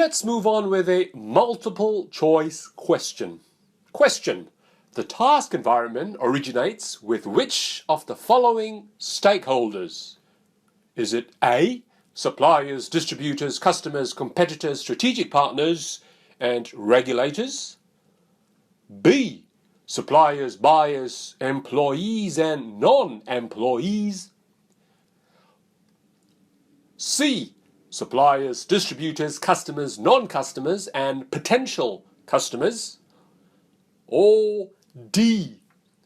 Let's move on with a multiple choice question. Question: the task environment originates with which of the following stakeholders? Is it A, suppliers, distributors, customers, competitors, strategic partners, and regulators? B, suppliers, buyers, employees, and non-employees? C, suppliers, distributors, customers, non-customers, and potential customers? Or D,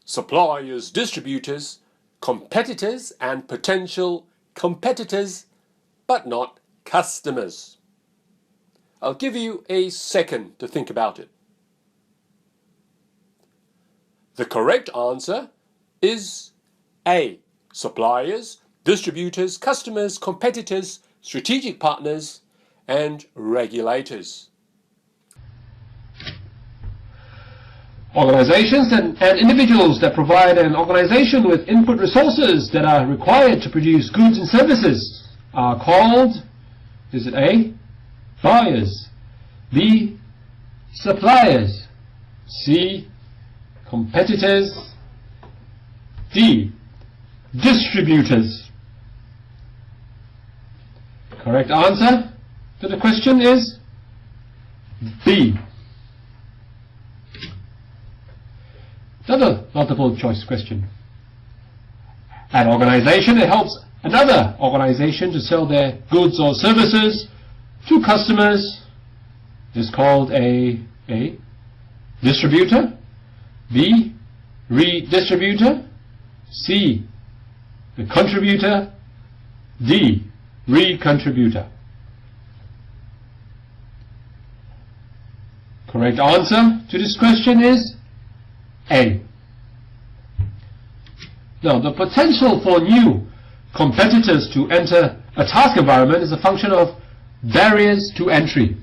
suppliers, distributors, competitors, and potential competitors, but not customers? I'll give you a second to think about it. The correct answer is A, suppliers, distributors, customers, competitors, strategic partners, and regulators. Organizations and individuals that provide an organization with input resources that are required to produce goods and services are called, is it A, buyers, B, suppliers, C, competitors, D, distributors? Correct answer to the question is B. Another multiple choice question. An organization that helps another organization to sell their goods or services to customers is called a distributor, B, redistributor, C, the contributor, D, recontributor. Correct answer to this question is A. Now, the potential for new competitors to enter a task environment is a function of barriers to entry.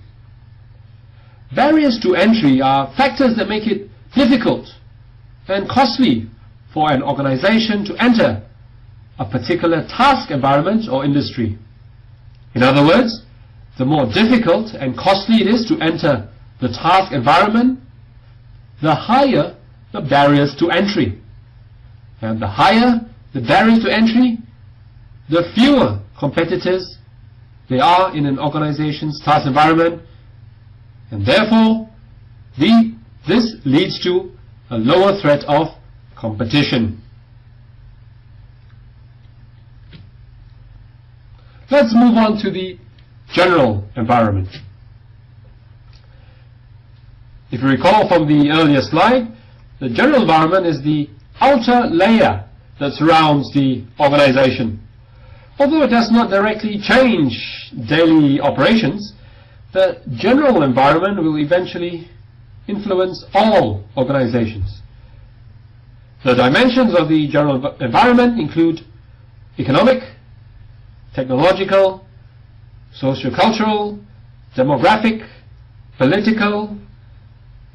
Barriers to entry are factors that make it difficult and costly for an organization to enter a particular task environment or industry. In other words, the more difficult and costly it is to enter the task environment, the higher the barriers to entry. And the higher the barriers to entry, the fewer competitors there are in an organization's task environment, and therefore this leads to a lower threat of competition. Let's move on to the general environment. If you recall from the earlier slide, the general environment is the outer layer that surrounds the organization. Although it does not directly change daily operations, the general environment will eventually influence all organizations. The dimensions of the general environment include economic, technological, socio-cultural, demographic, political,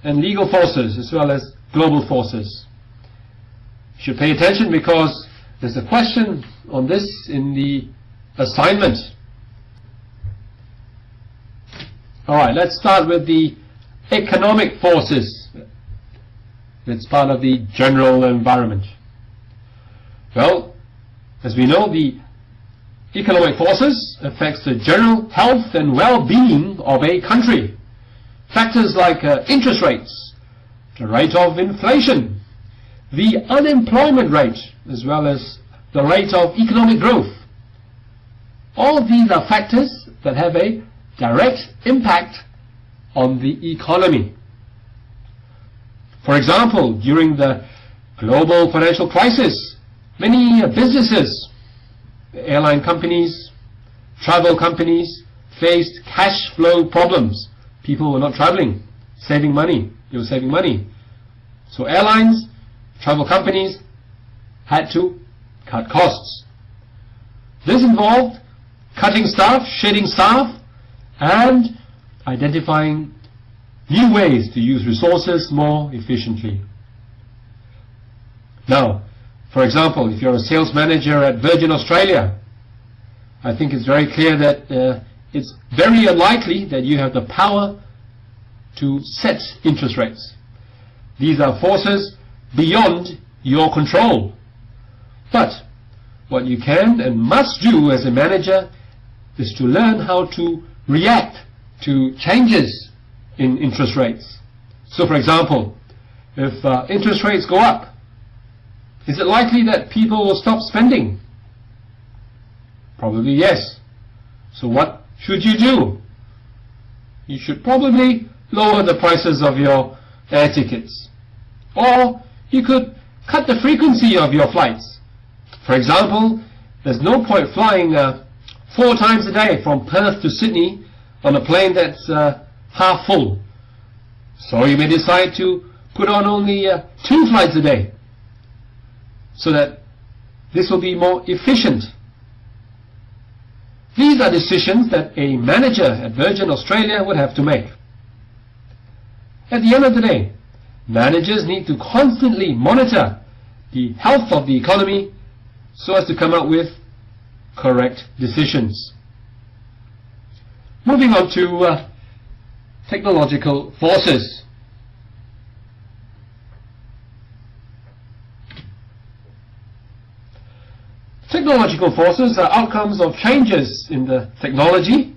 and legal forces, as well as global forces. You should pay attention because there's a question on this in the assignment. Alright, let's start with the economic forces. It's part of the general environment. Well, as we know, the economic forces affects the general health and well-being of a country. Factors like interest rates, the rate of inflation, the unemployment rate, as well as the rate of economic growth. All of these are factors that have a direct impact on the economy. For example, during the global financial crisis, many businesses, airline companies, travel companies faced cash flow problems. People were not traveling, saving money. They were saving money. So airlines, travel companies had to cut costs. This involved cutting staff, shedding staff, and identifying new ways to use resources more efficiently. Now, for example, if you're a sales manager at Virgin Australia, I think it's very clear that it's very unlikely that you have the power to set interest rates. These are forces beyond your control. But what you can and must do as a manager is to learn how to react to changes in interest rates. So for example, if interest rates go up, is it likely that people will stop spending? Probably yes. So what should you do? You should probably lower the prices of your air tickets. Or you could cut the frequency of your flights. For example, there's no point flying 4 times a day from Perth to Sydney on a plane that's half full. So you may decide to put on only 2 flights a day, so that this will be more efficient. These are decisions that a manager at Virgin Australia would have to make. At the end of the day, managers need to constantly monitor the health of the economy so as to come up with correct decisions. Moving on to technological forces. Technological forces are outcomes of changes in the technology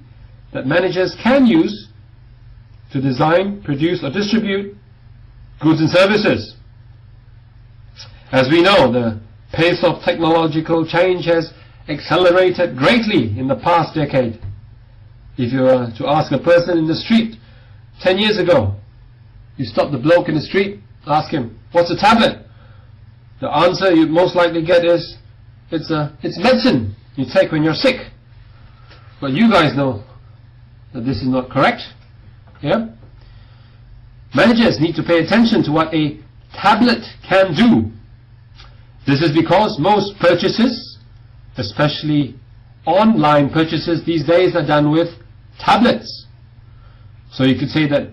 that managers can use to design, produce or distribute goods and services. As we know, the pace of technological change has accelerated greatly in the past decade. If you were to ask a person in the street 10 years ago, you stop the bloke in the street, ask him, what's a tablet? The answer you'd most likely get is, it's medicine you take when you're sick. But you guys know that this is not correct. Yeah? Managers need to pay attention to what a tablet can do. This is because most purchases, especially online purchases these days, are done with tablets. So you could say that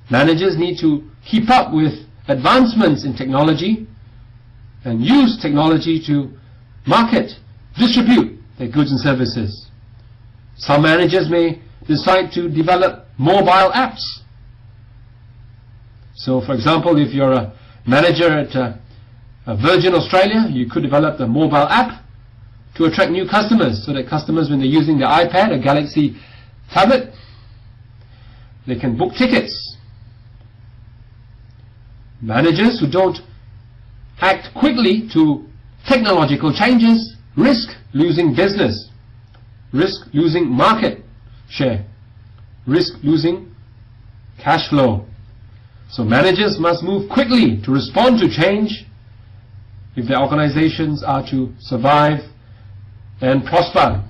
managers need to keep up with advancements in technology and use technology to market, distribute their goods and services. Some managers may decide to develop mobile apps. So for example, if you're a manager at Virgin Australia, you could develop a mobile app to attract new customers, so that customers, when they're using their iPad or Galaxy tablet, they can book tickets. Managers who don't act quickly to technological changes risk losing business, risk losing market share, risk losing cash flow. So managers must move quickly to respond to change if their organizations are to survive and prosper.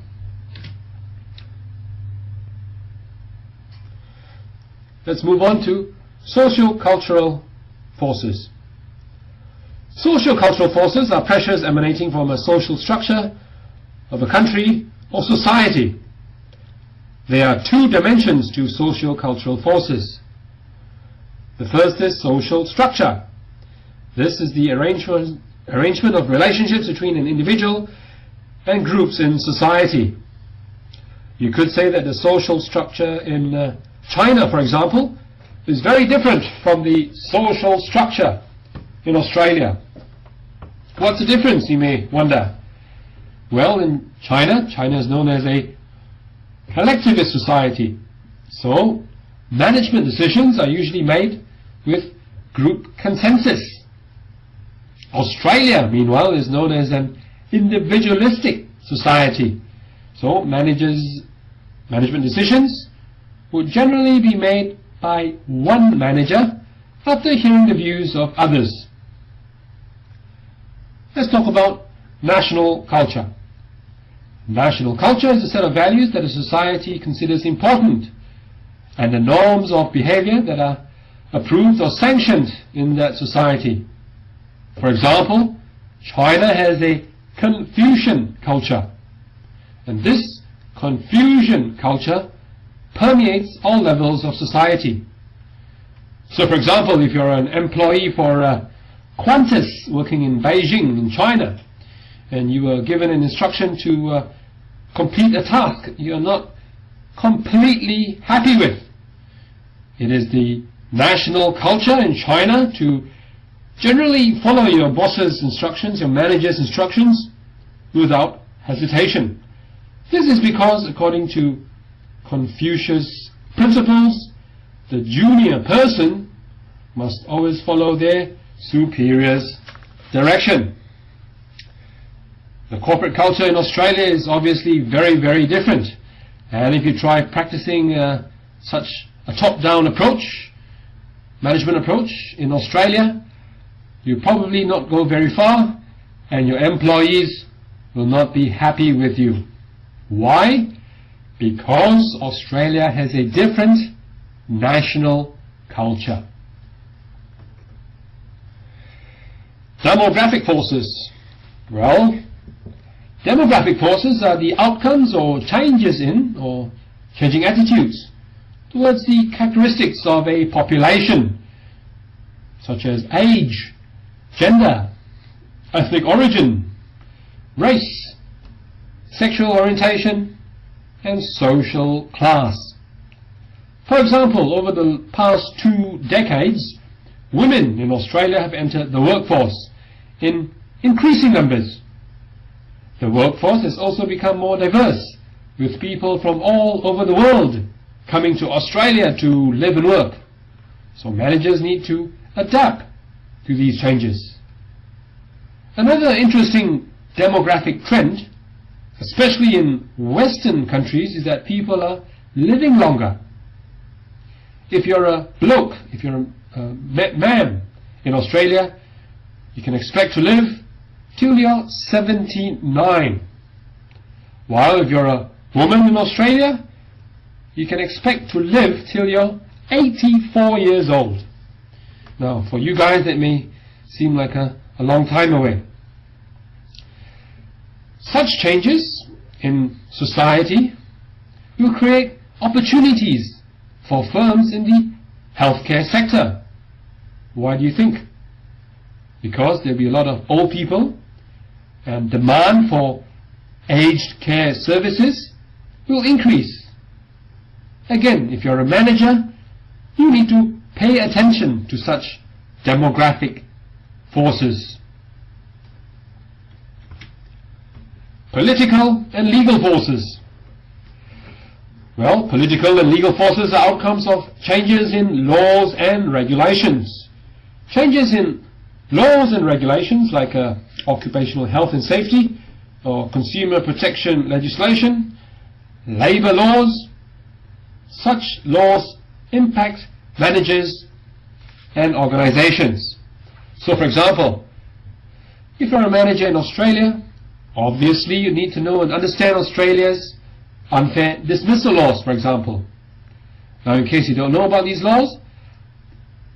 Let's move on to socio-cultural forces. Socio-cultural forces are pressures emanating from a social structure of a country or society. There are 2 dimensions to socio-cultural forces. The first is social structure. This is the arrangement of relationships between an individual and groups in society. You could say that the social structure in China, for example, is very different from the social structure in Australia. What's the difference, you may wonder? Well, in China is known as a collectivist society. So, management decisions are usually made with group consensus. Australia, meanwhile, is known as an individualistic society. So, management decisions would generally be made by one manager after hearing the views of others. Let's talk about national culture. National culture is a set of values that a society considers important, and the norms of behavior that are approved or sanctioned in that society. For example, China has a Confucian culture, and this Confucian culture permeates all levels of society. So for example, if you're an employee for Qantas working in Beijing in China, and you were given an instruction to complete a task, you are not completely happy with. It is the national culture in China to generally follow your boss's instructions, your manager's instructions, without hesitation. This is because, according to Confucius' principles, the junior person must always follow their superior's direction. The corporate culture in Australia is obviously very, very different. And if you try practicing such a top-down approach, management approach in Australia, you probably not go very far, and your employees will not be happy with you. Why? Because Australia has a different national culture. Demographic forces. Well, demographic forces are the outcomes or changes in or changing attitudes towards the characteristics of a population, such as age, gender, ethnic origin, race, sexual orientation, and social class. For example, over the past 2 decades, women in Australia have entered the workforce in increasing numbers. The workforce has also become more diverse, with people from all over the world coming to Australia to live and work. So managers need to adapt to these changes. Another interesting demographic trend, especially in Western countries, is that people are living longer. If you're a bloke, if you're a man in Australia, you can expect to live till you're 79. While if you're a woman in Australia, you can expect to live till you're 84 years old. Now, for you guys, that may seem like a long time away. Such changes in society will create opportunities for firms in the healthcare sector. Why do you think? Because there'll be a lot of old people, and demand for aged care services will increase. Again, if you're a manager, you need to pay attention to such demographic forces. Political and legal forces. Well, political and legal forces are outcomes of changes in laws and regulations. Changes in laws and regulations like occupational health and safety or consumer protection legislation, labor laws. Such laws impact managers and organizations. So, for example, if you're a manager in Australia, obviously you need to know and understand Australia's unfair dismissal laws, for example. Now, in case you don't know about these laws,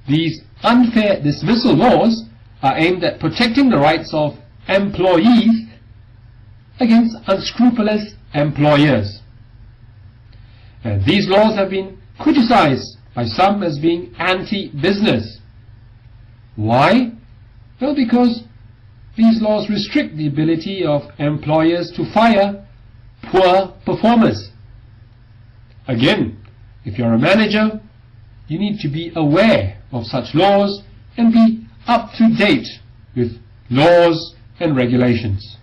these unfair dismissal laws are aimed at protecting the rights of employees against unscrupulous employers. And these laws have been criticized by some as being anti-business. Why? Well, because these laws restrict the ability of employers to fire poor performers. Again, if you're a manager, you need to be aware of such laws and be up to date with laws and regulations.